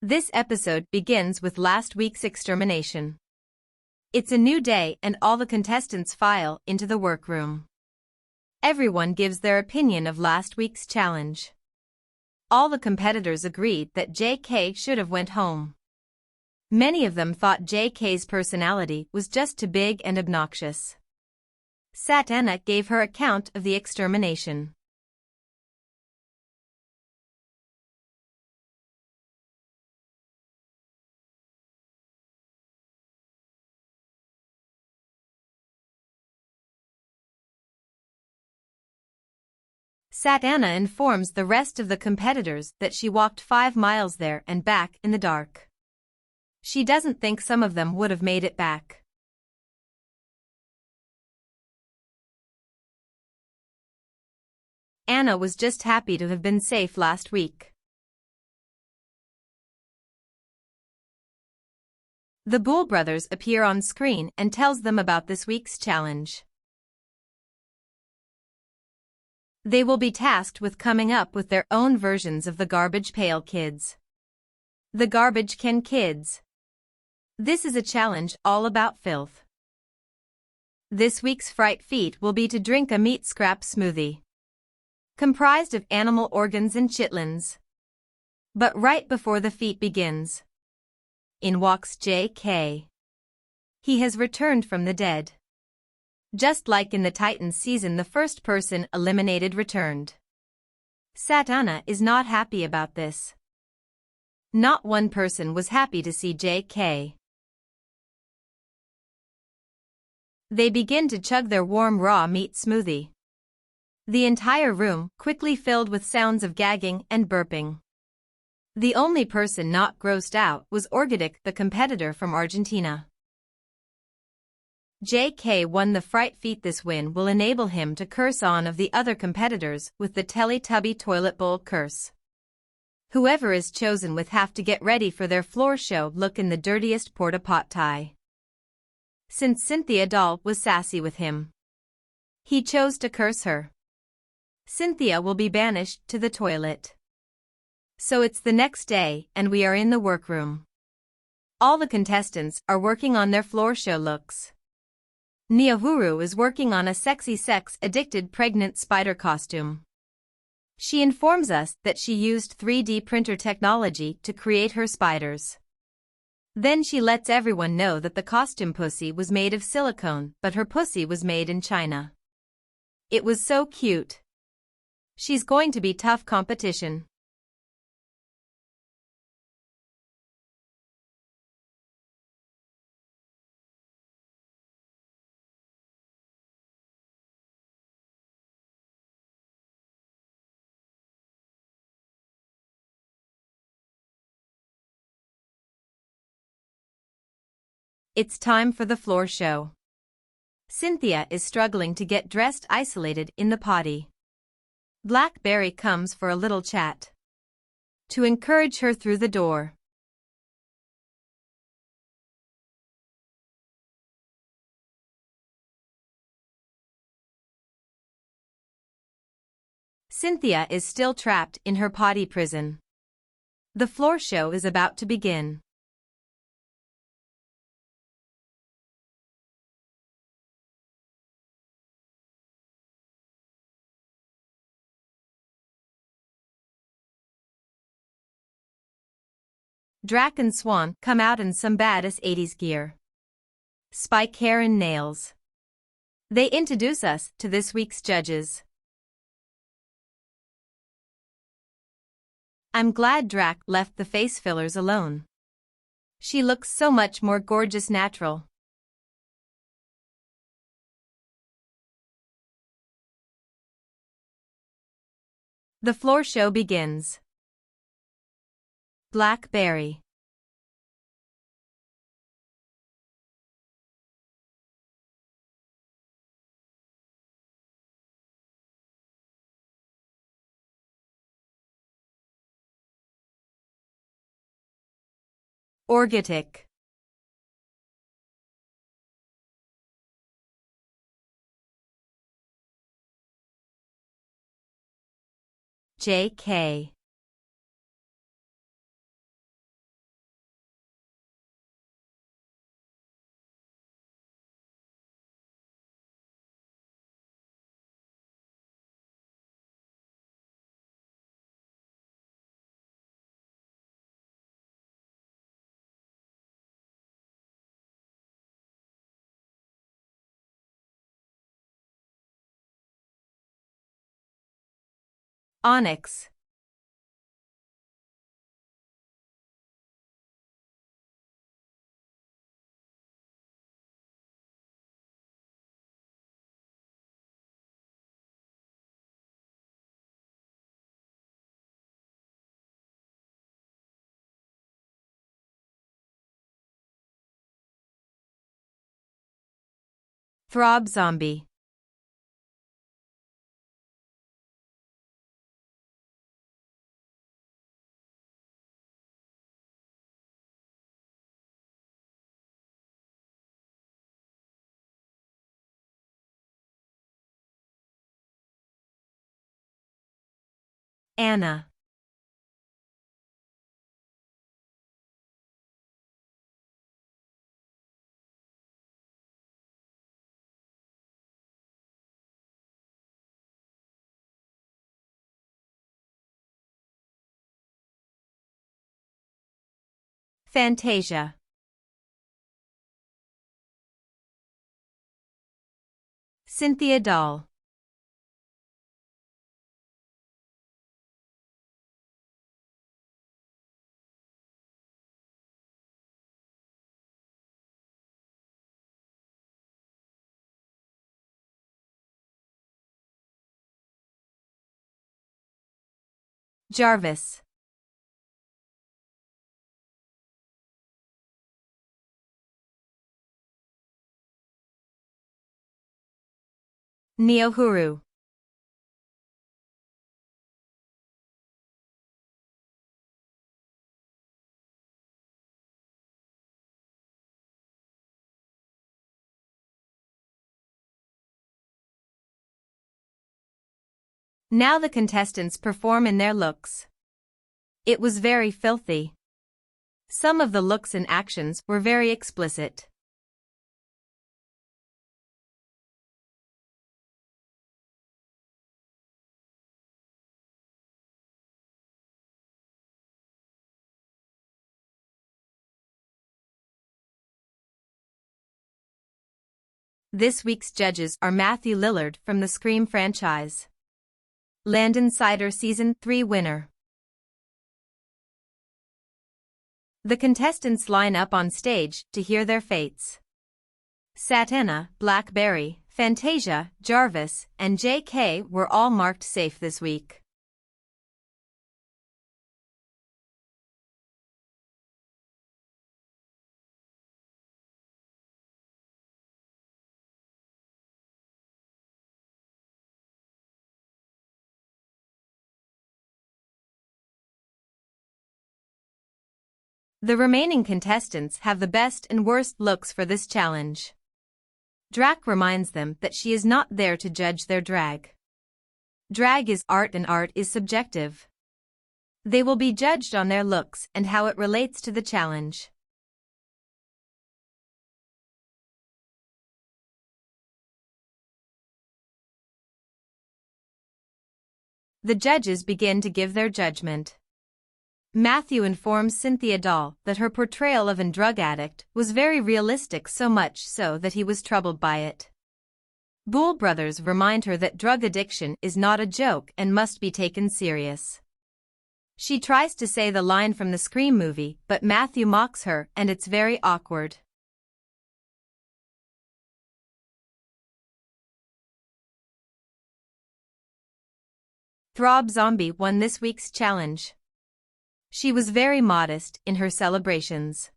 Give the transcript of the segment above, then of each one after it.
This episode begins with last week's extermination. It's a new day and all the contestants file into the workroom. Everyone gives their opinion of last week's challenge. All the competitors agreed that JK should have went home. Many of them thought JK's personality was just too big and obnoxious. Satana gave her account of the extermination. Satana informs the rest of the competitors that she walked 5 miles there and back in the dark. She doesn't think some of them would have made it back. Anna was just happy to have been safe last week. The Bull brothers appear on screen and tells them about this week's challenge. They will be tasked with coming up with their own versions of the Garbage Pail Kids. The Garbage Can Kids. This is a challenge all about filth. This week's fright feat will be to drink a meat scrap smoothie, comprised of animal organs and chitlins. But right before the feat begins, in walks JK. He has returned from the dead. Just like in the Titans season, the first person eliminated returned. Satana is not happy about this. Not one person was happy to see JK. They begin to chug their warm raw meat smoothie. The entire room quickly filled with sounds of gagging and burping. The only person not grossed out was Orgidic, the competitor from Argentina. JK won the fright feat. This win will enable him to curse on of the other competitors with the Teletubby toilet bowl curse. Whoever is chosen will have to get ready for their floor show look in the dirtiest porta potty. Since Cynthia Doll was sassy with him, he chose to curse her. Cynthia will be banished to the toilet. So it's the next day and we are in the workroom. All the contestants are working on their floor show looks. Nyahuru is working on a sexy sex-addicted pregnant spider costume. She informs us that she used 3D printer technology to create her spiders. Then she lets everyone know that the costume pussy was made of silicone, but her pussy was made in China. It was so cute. She's going to be tough competition. It's time for the floor show. Cynthia is struggling to get dressed, isolated in the potty. Blackberry comes for a little chat to encourage her through the door. Cynthia is still trapped in her potty prison. The floor show is about to begin. Drac and Swan come out in some badass 80s gear. Spike hair and nails. They introduce us to this week's judges. I'm glad Drac left the face fillers alone. She looks so much more gorgeous natural. The floor show begins. Blackberry. Orgitic. JK. Onyx. Throb Zombie. Anna. Fantasia. Cynthia Doll. Jarvis. Neohuru. Now the contestants perform in their looks. It was very filthy. Some of the looks and actions were very explicit. This week's judges are Matthew Lillard from the Scream franchise. Landon Sider Season 3 winner. The contestants line up on stage to hear their fates. Satana, Blackberry, Fantasia, Jarvis, and J.K. were all marked safe this week. The remaining contestants have the best and worst looks for this challenge. Drac reminds them that she is not there to judge their drag. Drag is art and art is subjective. They will be judged on their looks and how it relates to the challenge. The judges begin to give their judgment. Matthew informs Cynthia Doll that her portrayal of a drug addict was very realistic, so much so that he was troubled by it. Boole brothers remind her that drug addiction is not a joke and must be taken serious. She tries to say the line from the Scream movie, but Matthew mocks her and it's very awkward. Throb Zombie won this week's challenge. She was very modest in her celebrations.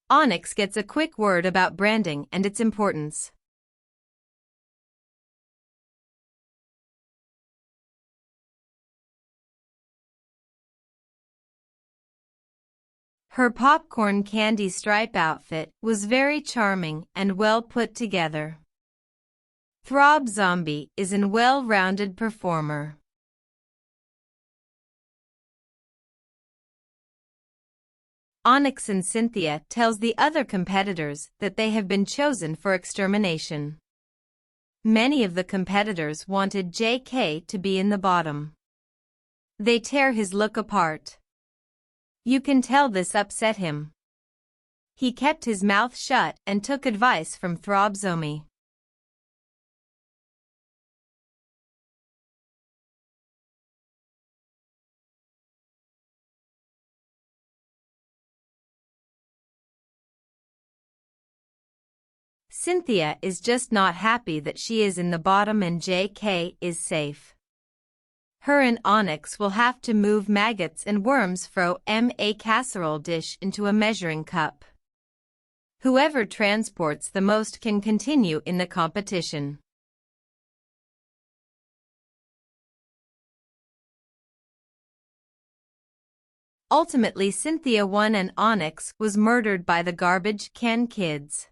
Onyx gets a quick word about branding and its importance. Her popcorn candy stripe outfit was very charming and well put together. Throb Zombie is a well-rounded performer. Onyx and Cynthia tells the other competitors that they have been chosen for extermination. Many of the competitors wanted J.K. to be in the bottom. They tear his look apart. You can tell this upset him. He kept his mouth shut and took advice from Throb Zombie. Cynthia is just not happy that she is in the bottom and JK is safe. Her and Onyx will have to move maggots and worms from a casserole dish into a measuring cup. Whoever transports the most can continue in the competition. Ultimately, Cynthia won and Onyx was murdered by the garbage can kids.